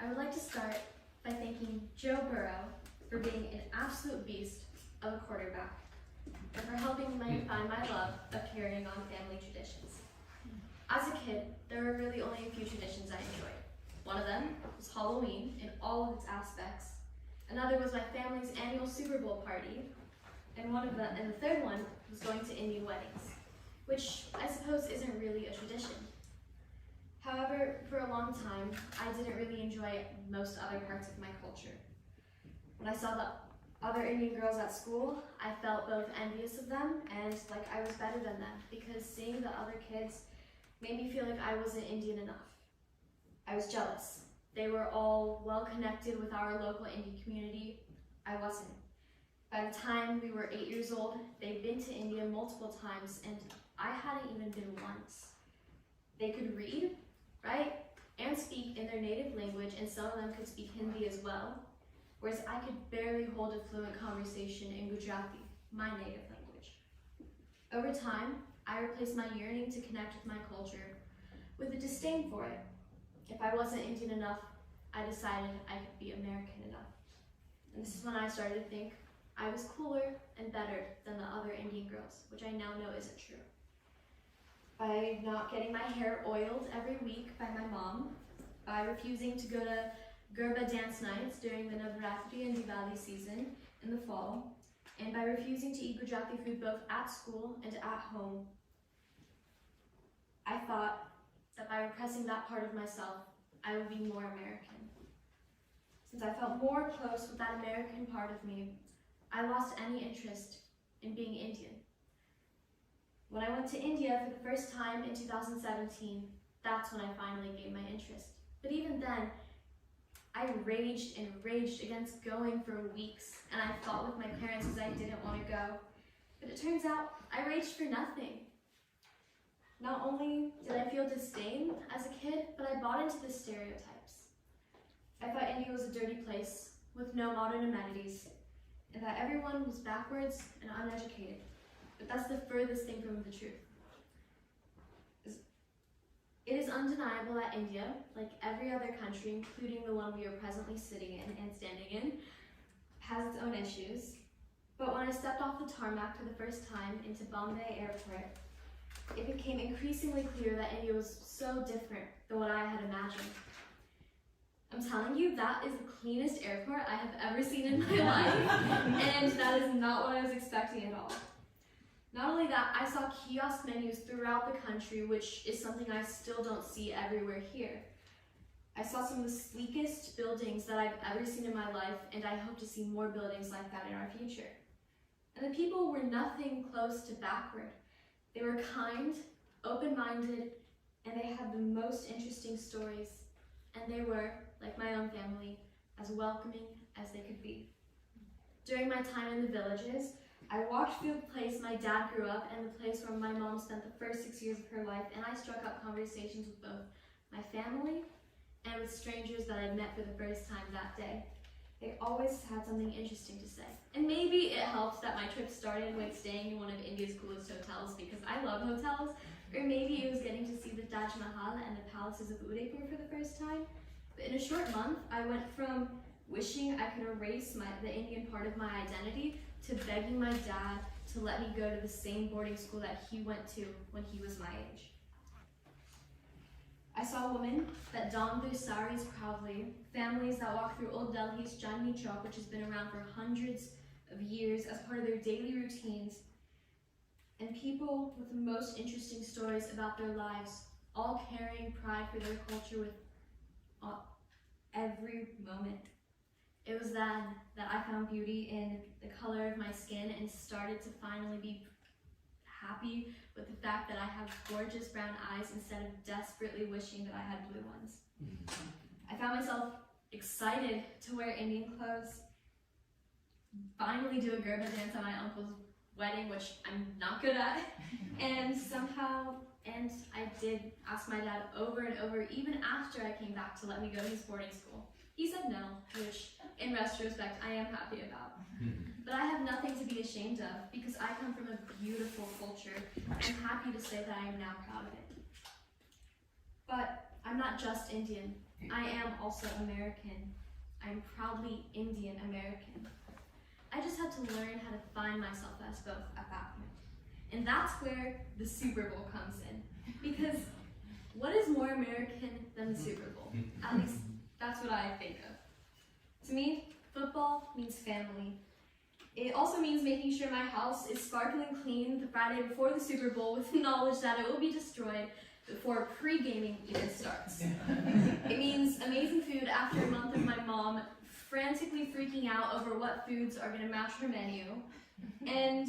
I would like to start by thanking Joe Burrow for being an absolute beast of a quarterback and for helping me find my love of carrying on family traditions. As a kid, there were really only a few traditions I enjoyed. One of them was Halloween in all of its aspects. Another was my family's annual Super Bowl party. And the third one was going to Indian weddings, which I suppose isn't really a tradition. However, for a long time, I didn't really enjoy most other parts of my culture. When I saw the other Indian girls at school, I felt both envious of them and like I was better than them, because seeing the other kids made me feel like I wasn't Indian enough. I was jealous. They were all well connected with our local Indian community. I wasn't. By the time we were 8 years old, they'd been to India multiple times and I hadn't even been once. They could read, write, and speak in their native language, and some of them could speak Hindi as well, whereas I could barely hold a fluent conversation in Gujarati, my native language. Over time, I replaced my yearning to connect with my culture with a disdain for it. If I wasn't Indian enough, I decided I could be American enough. And this is when I started to think I was cooler and better than the other Indian girls, which I now know isn't true. By not getting my hair oiled every week by my mom, by refusing to go to Garba dance nights during the Navratri and Diwali season in the fall, and by refusing to eat Gujarati food both at school and at home, I thought that by repressing that part of myself, I would be more American. Since I felt more close with that American part of me, I lost any interest in being Indian. When I went to India for the first time in 2017, that's when I finally gained my interest. But even then, I raged and raged against going for weeks, and I fought with my parents because I didn't want to go. But it turns out I raged for nothing. Not only did I feel disdain as a kid, but I bought into the stereotypes. I thought India was a dirty place with no modern amenities, and that everyone was backwards and uneducated. But that's the furthest thing from the truth. It is undeniable that India, like every other country, including the one we are presently sitting in and standing in, has its own issues. But when I stepped off the tarmac for the first time into Bombay Airport, it became increasingly clear that India was so different than what I had imagined. I'm telling you, that is the cleanest airport I have ever seen in my life, and that is not what I was expecting at all. Not only that, I saw kiosk menus throughout the country, which is something I still don't see everywhere here. I saw some of the sleekest buildings that I've ever seen in my life, and I hope to see more buildings like that in our future. And the people were nothing close to backward. They were kind, open-minded, and they had the most interesting stories. And they were, like my own family, as welcoming as they could be. During my time in the villages, I walked through the place my dad grew up and the place where my mom spent the first 6 years of her life, and I struck up conversations with both my family and with strangers that I met for the first time that day. They always had something interesting to say. And maybe it helped that my trip started with staying in one of India's coolest hotels, because I love hotels, or maybe it was getting to see the Taj Mahal and the palaces of Udaipur for the first time. But in a short month, I went from wishing I could erase the Indian part of my identity to begging my dad to let me go to the same boarding school that he went to when he was my age. I saw women that donned their saris proudly, families that walk through Old Delhi's Chandni Chowk, which has been around for hundreds of years as part of their daily routines, and people with the most interesting stories about their lives, all carrying pride for their culture with every moment. It was then that I found beauty in the color of my skin and started to finally be happy with the fact that I have gorgeous brown eyes instead of desperately wishing that I had blue ones. I found myself excited to wear Indian clothes, finally do a Garba dance at my uncle's wedding, which I'm not good at, and I did ask my dad over and over, even after I came back, to let me go to his boarding school. He said no, which in retrospect I am happy about. But I have nothing to be ashamed of, because I come from a beautiful culture. I'm happy to say that I am now proud of it. But I'm not just Indian. I am also American. I'm proudly Indian American. I just had to learn how to find myself as both at that point. And that's where the Super Bowl comes in. Because what is more American than the Super Bowl? At least that's what I think of. To me, football means family. It also means making sure my house is sparkling clean the Friday before the Super Bowl with knowledge that it will be destroyed before pre-gaming even starts. It means amazing food after a month of my mom frantically freaking out over what foods are going to match her menu. And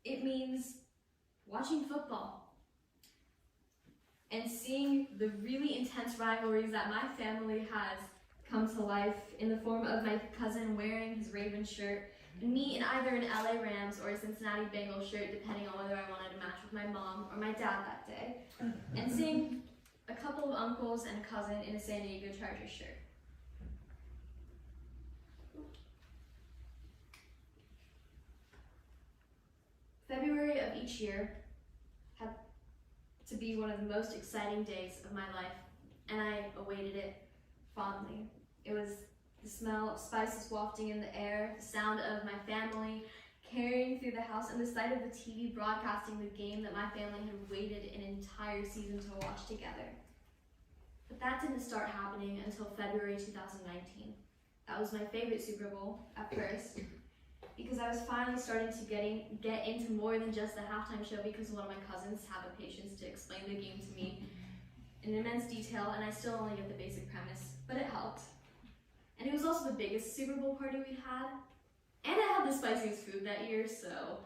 it means watching football and seeing the really intense rivalries that my family has come to life in the form of my cousin wearing his Raven shirt and me in either an LA Rams or a Cincinnati Bengals shirt, depending on whether I wanted to match with my mom or my dad that day, and seeing a couple of uncles and a cousin in a San Diego Chargers shirt. February of each year had to be one of the most exciting days of my life, and I awaited it fondly. It was the smell of spices wafting in the air, the sound of my family carrying through the house, and the sight of the TV broadcasting the game that my family had waited an entire season to watch together. But that didn't start happening until February 2019. That was my favorite Super Bowl at first, because I was finally starting to get into more than just the halftime show, because one of my cousins had the patience to explain the game to me in immense detail, and I still only get the basic premise, but it helped. And it was also the biggest Super Bowl party we had, and I had the spiciest food that year, so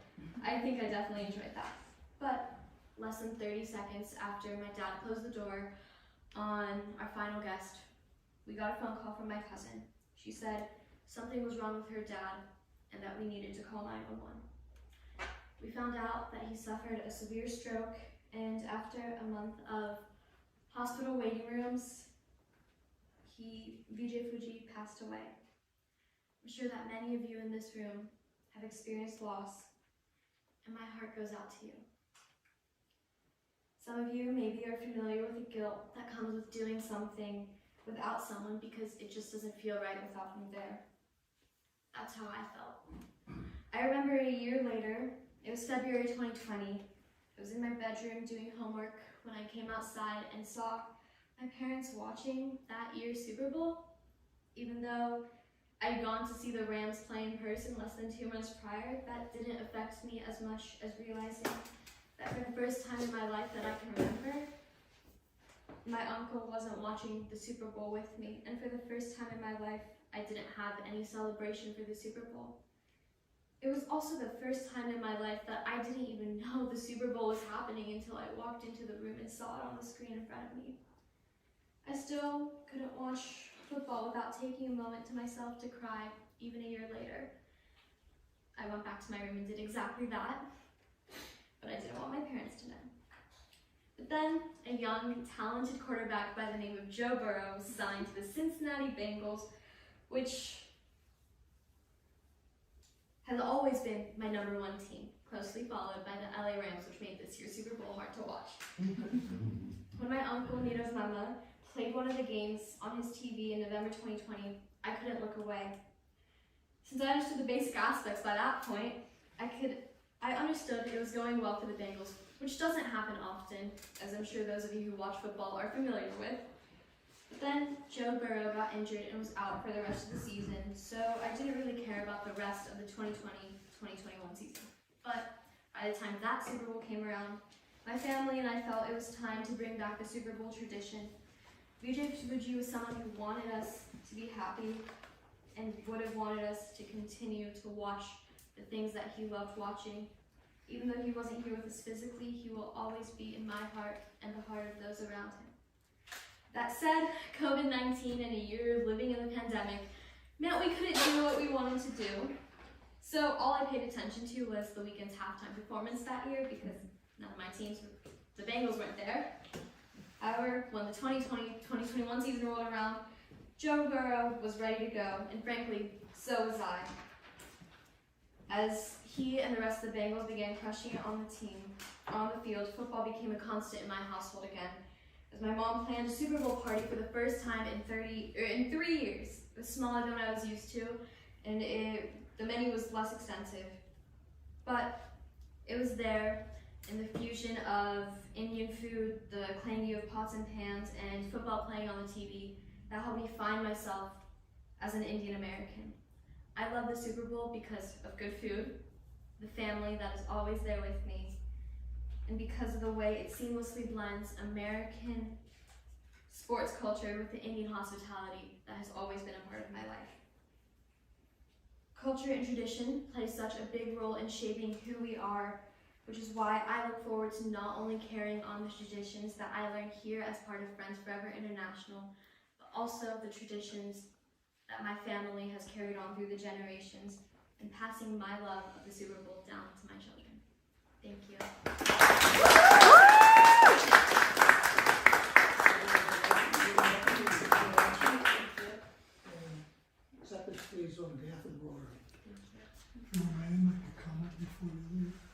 I think I definitely enjoyed that. But less than 30 seconds after my dad closed the door on our final guest, we got a phone call from my cousin. She said something was wrong with her dad and that we needed to call 911. We found out that he suffered a severe stroke, and after a month of hospital waiting rooms, Vijay Fuji passed away. I'm sure that many of you in this room have experienced loss, and my heart goes out to you. Some of you maybe are familiar with the guilt that comes with doing something without someone because it just doesn't feel right without them there. That's how I felt. I remember a year later, it was February 2020, I was in my bedroom doing homework when I came outside and saw my parents watching that year's Super Bowl. Even though I'd gone to see the Rams play in person less than 2 months prior, that didn't affect me as much as realizing that for the first time in my life that I can remember, my uncle wasn't watching the Super Bowl with me, and for the first time in my life, I didn't have any celebration for the Super Bowl. It was also the first time in my life that I didn't even know the Super Bowl was happening until I walked into the room and saw it on the screen in front of me. I still couldn't watch football without taking a moment to myself to cry, even a year later. I went back to my room and did exactly that, but I didn't want my parents to know. But then, a young, talented quarterback by the name of Joe Burrow signed to the Cincinnati Bengals, which has always been my #1 team, closely followed by the LA Rams, which made this year's Super Bowl hard to watch. When my uncle Nito's mama played one of the games on his TV in November 2020, I couldn't look away. Since I understood the basic aspects by that point, I understood it was going well for the Bengals, which doesn't happen often, as I'm sure those of you who watch football are familiar with. But then Joe Burrow got injured and was out for the rest of the season, so I didn't really care about the rest of the 2020-2021 season. But by the time that Super Bowl came around, my family and I felt it was time to bring back the Super Bowl tradition. Vijay Fuji was someone who wanted us to be happy and would have wanted us to continue to watch the things that he loved watching. Even though he wasn't here with us physically, he will always be in my heart and the heart of those around him. That said, COVID-19 and a year of living in the pandemic meant we couldn't do what we wanted to do. So all I paid attention to was the weekend's halftime performance that year, because none of my teams, the Bengals, weren't there. However, when the 2020-2021 season rolled around, Joe Burrow was ready to go, and frankly, so was I. As he and the rest of the Bengals began crushing it on the field, football became a constant in my household again. as my mom planned a Super Bowl party for the first time in 3 years. It was smaller than what I was used to, and the menu was less extensive. But it was there, in the fusion of Indian food, the clanging of pots and pans, and football playing on the TV, that helped me find myself as an Indian American. I love the Super Bowl because of good food, the family that is always there with me, and because of the way it seamlessly blends American sports culture with the Indian hospitality that has always been a part of my life. Culture and tradition play such a big role in shaping who we are, which is why I look forward to not only carrying on the traditions that I learned here as part of Friends Forever International, but also the traditions that my family has carried on through the generations, and passing my love of the Super Bowl down to my children. Thank you. Acceptance, please, on behalf of the board. If you may make a comment before you leave.